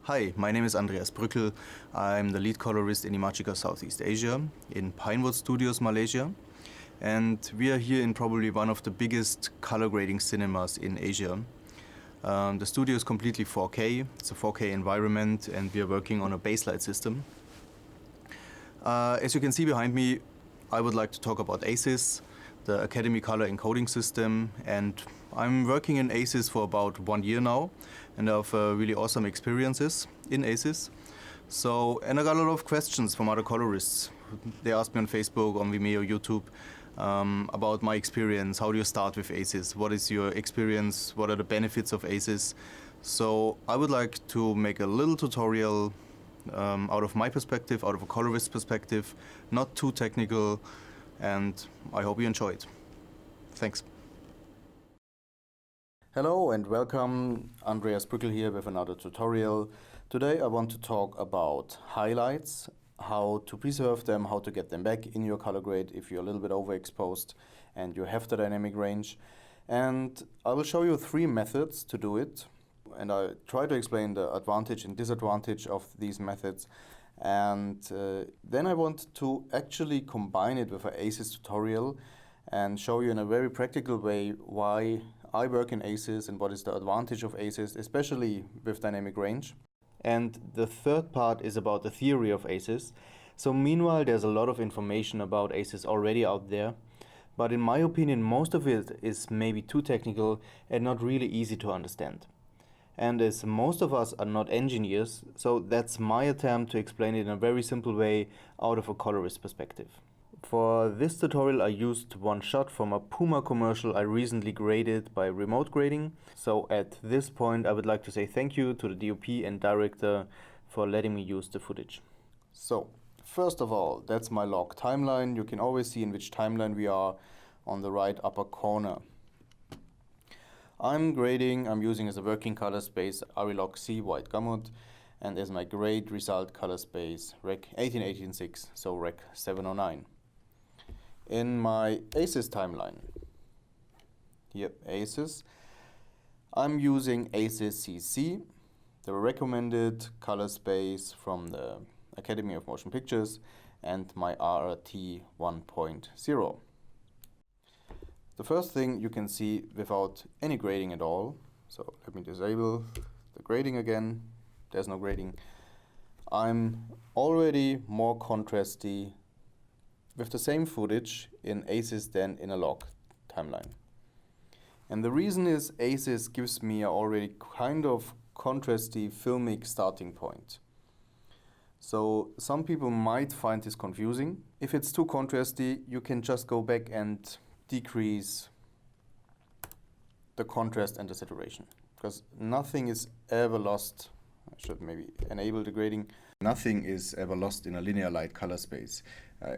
Hi, my name is Andreas Brückel. I'm the lead colorist in Imagika Southeast Asia in Pinewood Studios, Malaysia. And we are here in probably one of the biggest color grading cinemas in Asia. The studio is completely 4K. It's a 4K environment, and we are working on a baselight system. As you can see behind me, I would like to talk about ACES, the Academy Color Encoding System, and I'm working in ACES for about 1 year now, and I have really awesome experiences in ACES. And I got a lot of questions from other colorists. They asked me on Facebook, on Vimeo, YouTube, about my experience. How do you start with ACES? What is your experience? What are the benefits of ACES? So I would like to make a little tutorial out of my perspective, out of a colorist perspective, not too technical, and I hope you enjoy it. Thanks. Hello and welcome, Andreas Brückel here with another tutorial. Today I want to talk about highlights, how to preserve them, how to get them back in your color grade if you're a little bit overexposed and you have the dynamic range. And I will show you 3 methods to do it. And I try to explain the advantage and disadvantage of these methods. And then I want to actually combine it with an ACES tutorial and show you in a very practical way why I work in ACES and what is the advantage of ACES, especially with dynamic range. And the third part is about the theory of ACES. So meanwhile, there's a lot of information about ACES already out there. But in my opinion, most of it is maybe too technical and not really easy to understand. And as most of us are not engineers, so that's my attempt to explain it in a very simple way out of a colorist perspective. For this tutorial I used one shot from a Puma commercial I recently graded by remote grading. So at this point I would like to say thank you to the DOP and director for letting me use the footage. So first of all, that's my log timeline. You can always see in which timeline we are on the right upper corner. I'm using as a working color space Arilog C white gamut, and as my grade result color space Rec 18186, so Rec 709. In my ACES timeline, here ACES, I'm using ACES CC, the recommended color space from the Academy of Motion Pictures, and my RRT 1.0. The first thing you can see without any grading at all, so let me disable the grading again, there's no grading. I'm already more contrasty with the same footage in ACES than in a log timeline. And the reason is ACES gives me a already kind of contrasty filmic starting point. So some people might find this confusing. If it's too contrasty, you can just go back and decrease the contrast and the saturation, because nothing is ever lost. I should maybe enable the grading. Nothing is ever lost in a linear light color space.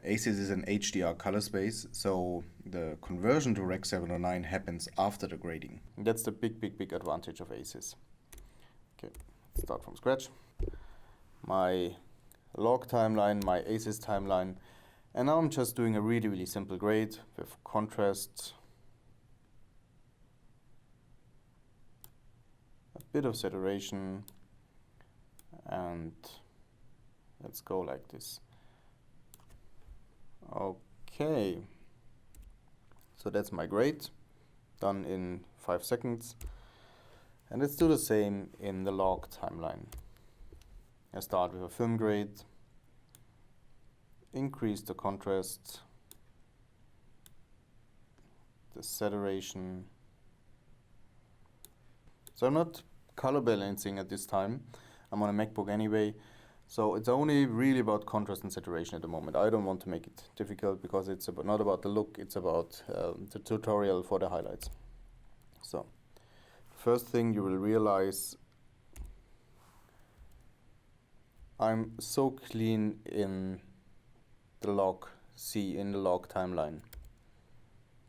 ACES is an HDR color space, so the conversion to Rec 709 happens after the grading. That's the big advantage of ACES. Okay, let's start from scratch. My log timeline, my ACES timeline, and now I'm just doing a really simple grade with contrast, a bit of saturation, and let's go like this. Okay, so that's my grade, done in 5 seconds. And let's do the same in the log timeline. I start with a film grade, increase the contrast, the saturation. So I'm not color balancing at this time. I'm on a MacBook anyway, so it's only really about contrast and saturation at the moment. I don't want to make it difficult because it's not about the look, it's about the tutorial for the highlights. So first thing you will realize, I'm so clean in the log C, in the log timeline,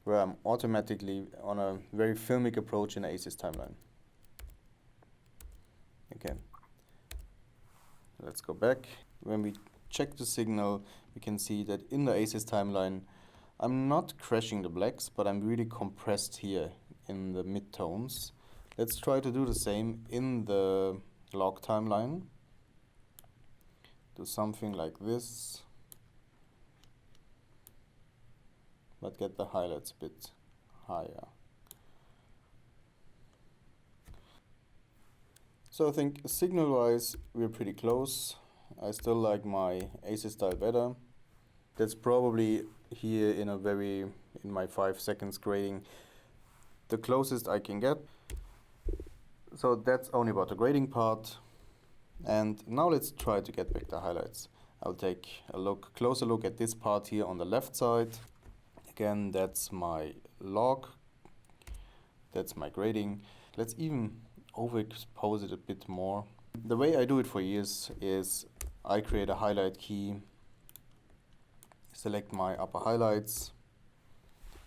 where I'm automatically on a very filmic approach in ACES timeline. Okay, let's go back. When we check the signal, we can see that in the ACES timeline, I'm not crashing the blacks, but I'm really compressed here in the midtones. Let's try to do the same in the log timeline, do something like this, but get the highlights a bit higher. So I think signal-wise we're pretty close. I still like my ACES style better. That's probably here in my 5 seconds grading the closest I can get. So that's only about the grading part. And now let's try to get back the highlights. I'll take a closer look at this part here on the left side. Again, that's my log, that's my grading. Let's even overexpose it a bit more. The way I do it for years is I create a highlight key, select my upper highlights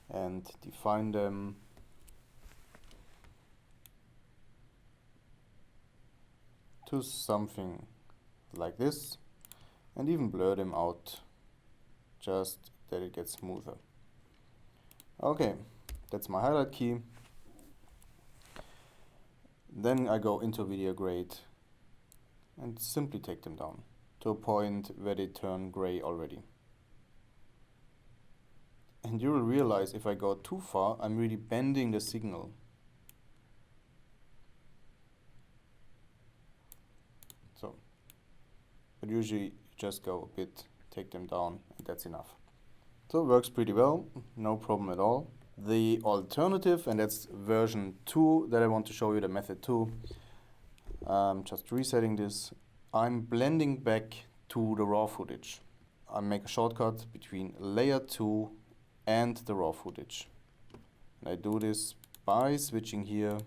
and define them. To something like this, and even blur them out just that it gets smoother. Okay, that's my highlight key. Then I go into video grade and simply take them down to a point where they turn gray already. And you will realize if I go too far, I'm really bending the signal. But usually just go a bit, take them down, and that's enough. So it works pretty well, no problem at all. The alternative, and that's version 2 that I want to show you, the method 2. Just resetting this. I'm blending back to the raw footage. I make a shortcut between layer 2 and the raw footage. And I do this by switching here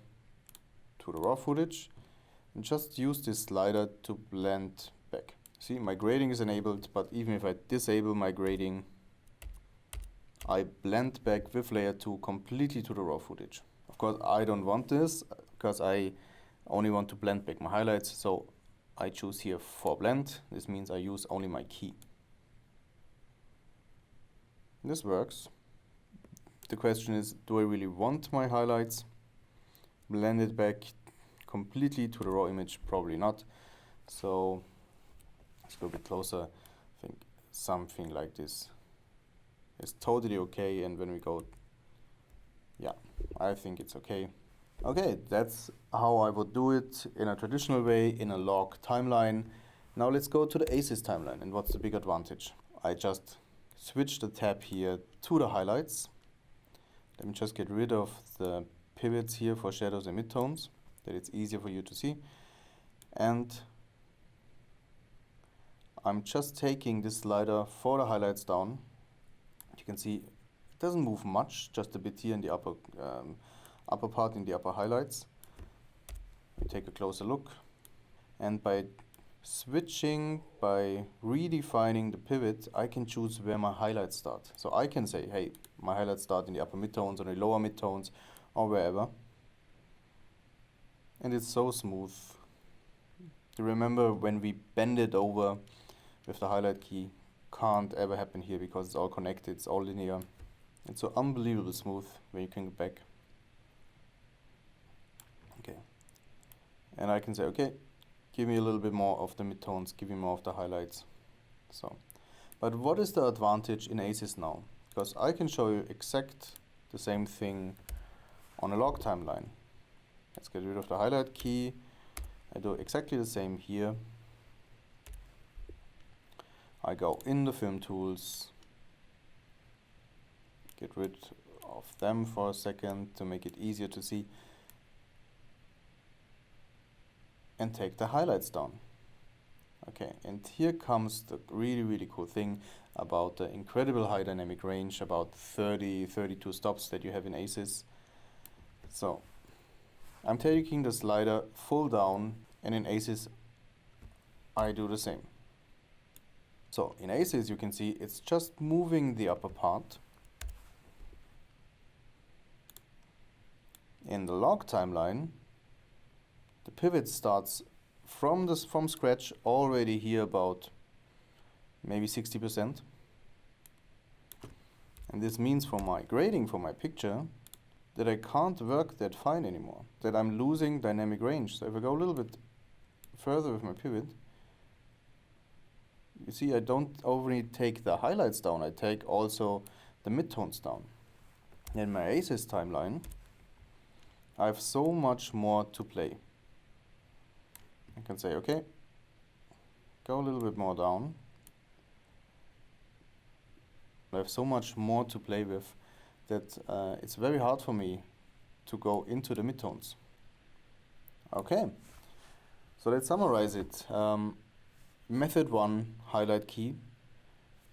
to the raw footage and just use this slider to blend back. See, my grading is enabled, but even if I disable my grading, I blend back with layer 2 completely to the raw footage. Of course, I don't want this because I only want to blend back my highlights, so I choose here for blend. This means I use only my key. This works. The question is, do I really want my highlights blended back completely to the raw image? Probably not. So let's go a bit closer. I think something like this is totally okay, and when we go, yeah, I think it's okay. Okay, that's how I would do it in a traditional way in a log timeline. Now let's go to the ACES timeline, and what's the big advantage? I just switch the tab here to the highlights. Let me just get rid of the pivots here for shadows and midtones, that it's easier for you to see. And I'm just taking this slider for the highlights down. You can see it doesn't move much, just a bit here in the upper part in the upper highlights. We take a closer look, and by switching, by redefining the pivot, I can choose where my highlights start. So I can say, hey, my highlights start in the upper midtones or the lower midtones or wherever. And it's so smooth. You remember when we bend it over with the highlight key, can't ever happen here because it's all connected, it's all linear. It's so unbelievably smooth when you can get back. Okay. And I can say, okay, give me a little bit more of the midtones, give me more of the highlights. So, but what is the advantage in ACES now? Because I can show you exact the same thing on a log timeline. Let's get rid of the highlight key. I do exactly the same here. I go in the film tools, get rid of them for a second to make it easier to see, and take the highlights down. Okay, and here comes the really cool thing about the incredible high dynamic range, about 32 stops that you have in ACES. So I'm taking the slider full down, and in ACES I do the same. So in ACES you can see it's just moving the upper part. In the log timeline, the pivot starts from scratch already here about maybe 60%. And this means for my grading, for my picture, that I can't work that fine anymore, that I'm losing dynamic range. So if I go a little bit further with my pivot, you see I don't only take the highlights down, I take also the midtones down. In my ACES timeline, I have so much more to play. I can say, okay, go a little bit more down. I have so much more to play with that it's very hard for me to go into the midtones. Okay, so let's summarize it. Method 1, highlight key,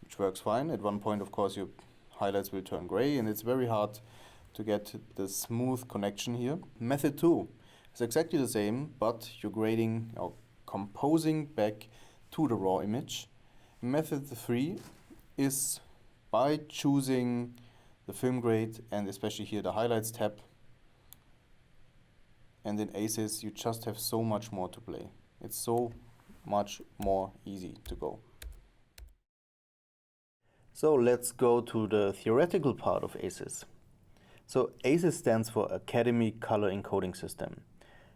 which works fine. At one point, of course, your highlights will turn gray, and it's very hard to get the smooth connection here. Method 2 is exactly the same, but you're grading or composing back to the raw image. Method 3 is by choosing the film grade and especially here the highlights tab. And in ACES, you just have so much more to play. It's so much more easy to go. So let's go to the theoretical part of ACES. So ACES stands for Academy Color Encoding System.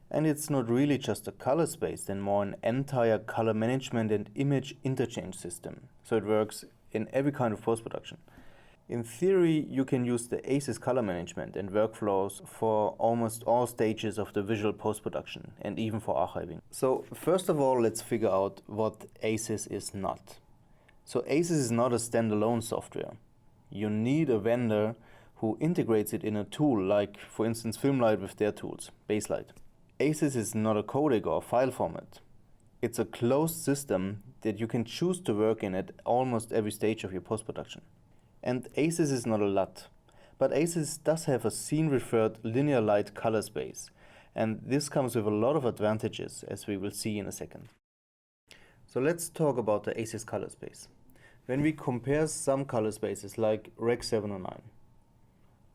And it's not really just a color space, then more an entire color management and image interchange system. So it works in every kind of post-production. In theory, you can use the ACES color management and workflows for almost all stages of the visual post-production and even for archiving. So first of all, let's figure out what ACES is not. So ACES is not a standalone software. You need a vendor who integrates it in a tool like, for instance, Filmlight with their tools, Baselight. ACES is not a codec or file format. It's a closed system that you can choose to work in at almost every stage of your post-production. And ACES is not a LUT, but ACES does have a scene-referred linear light color space, and this comes with a lot of advantages, as we will see in a second. So let's talk about the ACES color space. When we compare some color spaces like Rec 709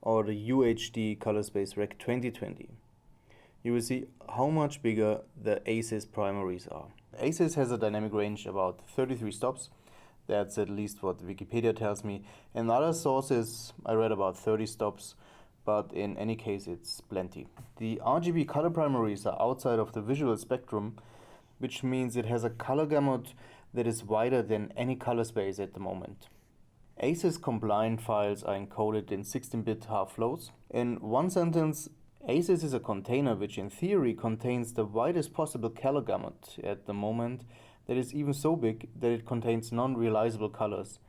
or the UHD color space Rec 2020, you will see how much bigger the ACES primaries are. ACES has a dynamic range about 33 stops. That's at least what Wikipedia tells me. In other sources, I read about 30 stops, but in any case, it's plenty. The RGB color primaries are outside of the visual spectrum, which means it has a color gamut that is wider than any color space at the moment. ACES compliant files are encoded in 16-bit half flows. In one sentence, ACES is a container which in theory contains the widest possible color gamut at the moment, that is even so big that it contains non-realizable colors,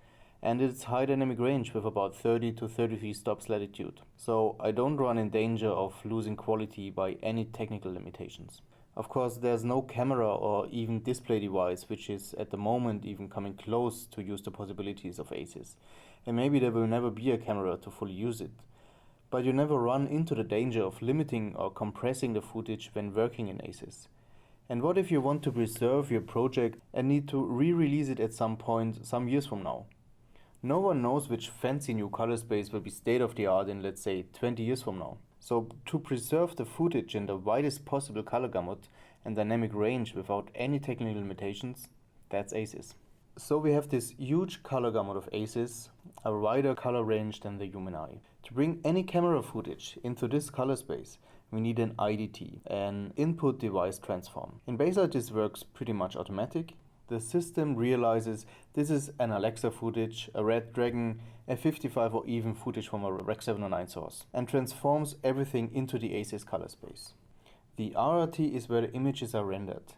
and its high dynamic range with about 30 to 33 stops latitude. So I don't run in danger of losing quality by any technical limitations. Of course, there's no camera or even display device which is at the moment even coming close to use the possibilities of ACES, and maybe there will never be a camera to fully use it. But you never run into the danger of limiting or compressing the footage when working in ACES. And what if you want to preserve your project and need to re-release it at some point some years from now? No one knows which fancy new color space will be state-of-the-art in, let's say, 20 years from now. So to preserve the footage in the widest possible color gamut and dynamic range without any technical limitations, that's ACES. So we have this huge color gamut of ACES, a wider color range than the human eye. To bring any camera footage into this color space, we need an IDT, an input device transform. In Baselight, this works pretty much automatic. The system realizes this is an Alexa footage, a Red Dragon, a 55 or even footage from a Rec 709 source, and transforms everything into the ACES color space. The RRT is where the images are rendered.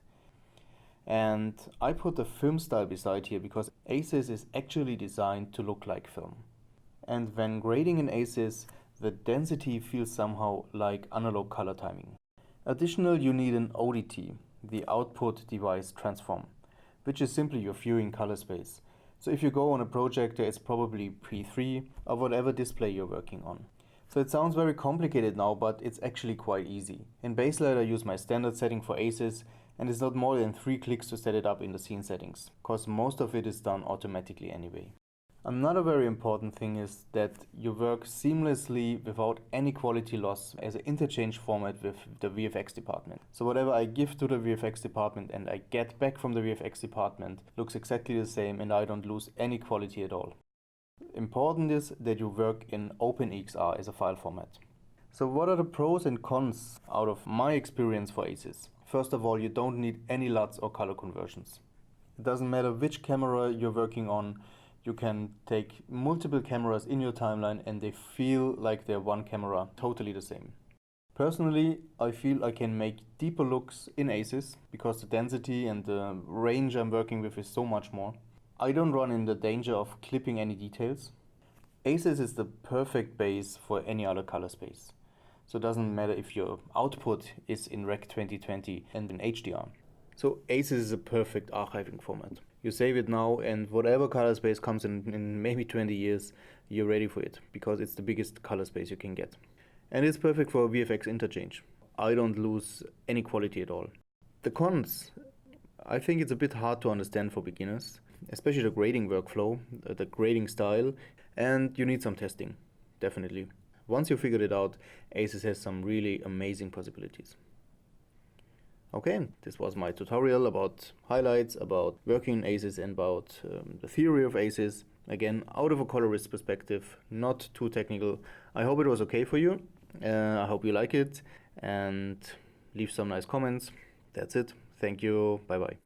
And I put the film style beside here because ACES is actually designed to look like film. And when grading in ACES, the density feels somehow like analog color timing. Additionally, you need an ODT, the output device transform, which is simply your viewing color space. So if you go on a projector, it's probably P3 or whatever display you're working on. So it sounds very complicated now, but it's actually quite easy. In Baselight, I use my standard setting for ACES, and it's not more than 3 clicks to set it up in the scene settings, because most of it is done automatically anyway. Another very important thing is that you work seamlessly without any quality loss as an interchange format with the VFX department. So whatever I give to the VFX department and I get back from the VFX department looks exactly the same, and I don't lose any quality at all. Important is that you work in OpenEXR as a file format. So what are the pros and cons out of my experience for ACES? First of all, you don't need any LUTs or color conversions. It doesn't matter which camera you're working on. You can take multiple cameras in your timeline and they feel like they're one camera, totally the same. Personally, I feel I can make deeper looks in ACES because the density and the range I'm working with is so much more. I don't run in the danger of clipping any details. ACES is the perfect base for any other color space. So it doesn't matter if your output is in Rec 2020 and in HDR. So ACES is a perfect archiving format. You save it now and whatever color space comes in maybe 20 years, you're ready for it because it's the biggest color space you can get. And it's perfect for VFX interchange. I don't lose any quality at all. The cons, I think it's a bit hard to understand for beginners, especially the grading workflow, the grading style, and you need some testing, definitely. Once you figured it out, ACES has some really amazing possibilities. Okay, this was my tutorial about highlights, about working in ACES and about the theory of ACES. Again, out of a colorist perspective, not too technical. I hope it was okay for you. I hope you like it and leave some nice comments. That's it. Thank you. Bye bye.